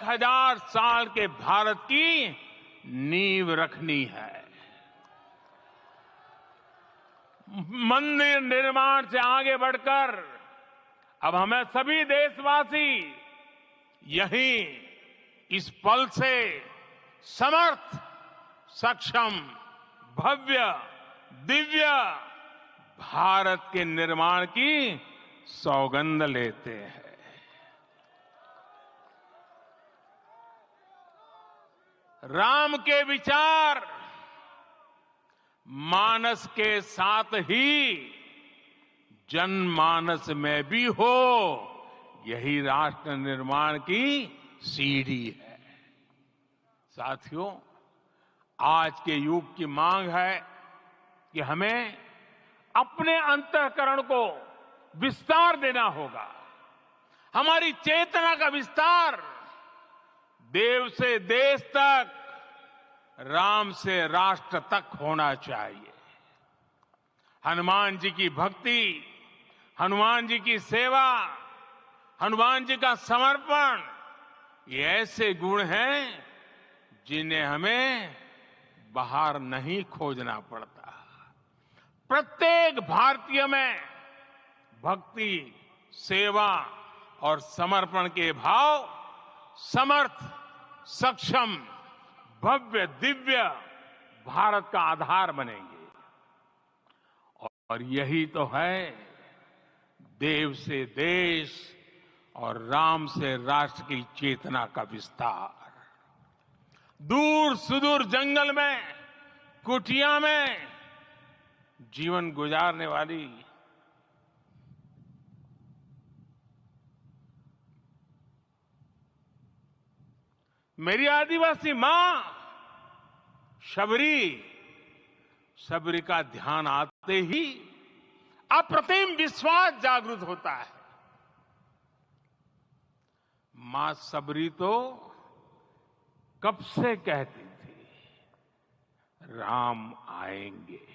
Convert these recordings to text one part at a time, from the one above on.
1000 साल के भारत की नींव रखनी है। मंदिर निर्माण से आगे बढ़कर अब हमें सभी देशवासी यहीं इस पल से समर्थ, सक्षम, भव्य, दिव्य भारत के निर्माण की सौगंध लेते हैं। राम के विचार मानस के साथ ही जनमानस में भी हो, यही राष्ट्र निर्माण की सीढ़ी है। साथियों, आज के युग की मांग है कि हमें अपने अंतःकरण को विस्तार देना होगा। हमारी चेतना का विस्तार देव से देश तक, राम से राष्ट्र तक होना चाहिए। हनुमान जी की भक्ति, हनुमान जी की सेवा, हनुमान जी का समर्पण, ये ऐसे गुण हैं जिन्हें हमें बाहर नहीं खोजना पड़ता। प्रत्येक भारतीय में भक्ति, सेवा और समर्पण के भाव समर्थ, सक्षम, भव्य, दिव्य भारत का आधार बनेंगे। और यही तो है देव से देश और राम से राष्ट्र की चेतना का विस्तार। दूर सुदूर जंगल में, कुटिया में जीवन गुजारने वाली मेरी आदिवासी मां शबरी का ध्यान आते ही अप्रतिम विश्वास जागृत होता है। मां शबरी तो कब से कहती थी, राम आएंगे।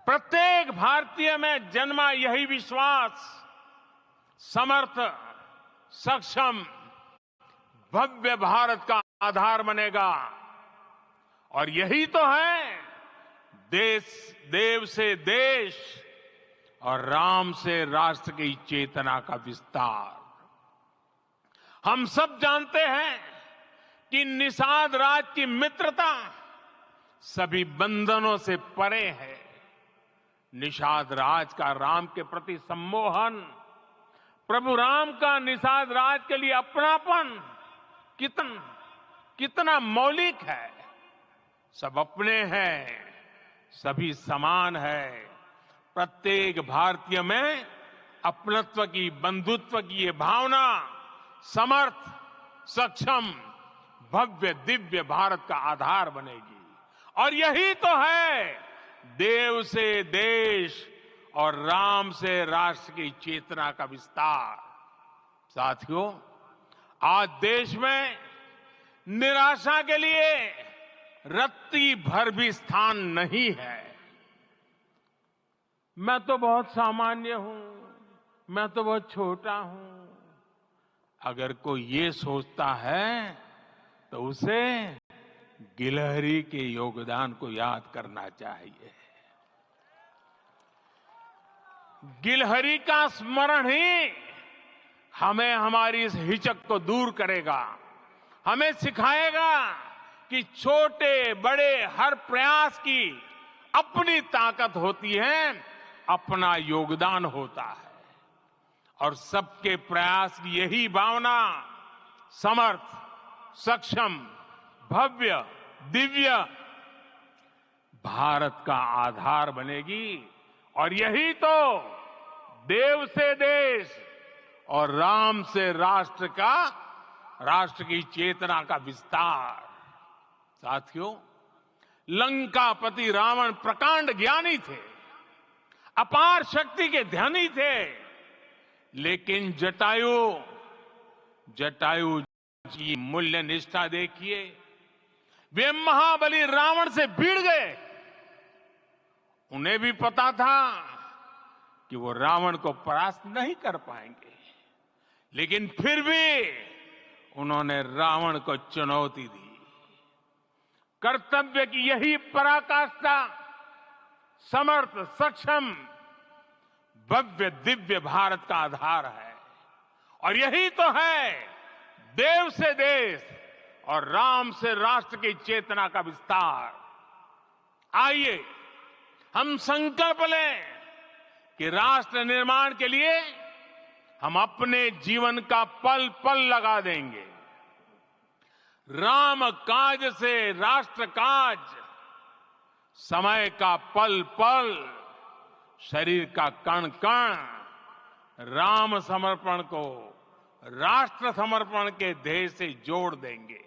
प्रत्येक भारतीय में जन्मा यही विश्वास समर्थ, सक्षम, भव्य भारत का आधार बनेगा। और यही तो है देव से देश और राम से राष्ट्र की चेतना का विस्तार। हम सब जानते हैं कि निषाद राज की मित्रता सभी बंधनों से परे है। निषाद राज का राम के प्रति सम्मोहन, प्रभु राम का निषाद राज के लिए अपनापन कितना मौलिक है। सब अपने हैं, सभी समान है। प्रत्येक भारतीय में अपनत्व की, बंधुत्व की ये भावना समर्थ, सक्षम, भव्य, दिव्य भारत का आधार बनेगी। और यही तो है देव से देश और राम से राष्ट्र की चेतना का विस्तार। साथियों, आज देश में निराशा के लिए रत्ती भर भी स्थान नहीं है। मैं तो बहुत सामान्य हूं, मैं तो बहुत छोटा हूं। अगर कोई ये सोचता है तो उसे गिलहरी के योगदान को याद करना चाहिए। गिलहरी का स्मरण ही हमें हमारी इस हिचक को दूर करेगा, हमें सिखाएगा कि छोटे बड़े हर प्रयास की अपनी ताकत होती है, अपना योगदान होता है। और सबके प्रयास की यही भावना समर्थ, सक्षम, भव्य, दिव्य भारत का आधार बनेगी। और यही तो देव से देश और राम से राष्ट्र की चेतना का विस्तार। साथियों, लंकापति रावण प्रकांड ज्ञानी थे, अपार शक्ति के धनी थे, लेकिन जटायु की मूल्य निष्ठा देखिए। वे महाबली रावण से भिड़ गए। उन्हें भी पता था कि वो रावण को परास्त नहीं कर पाएंगे, लेकिन फिर भी उन्होंने रावण को चुनौती दी। कर्तव्य की यही पराकाष्ठा समर्थ, सक्षम, भव्य, दिव्य भारत का आधार है। और यही तो है देव से देश और राम से राष्ट्र की चेतना का विस्तार। आइए हम संकल्प लें कि राष्ट्र निर्माण के लिए हम अपने जीवन का पल पल लगा देंगे। राम काज से राष्ट्र काज, समय का पल पल, शरीर का कण कण राम समर्पण को राष्ट्र समर्पण के ध्येय से जोड़ देंगे।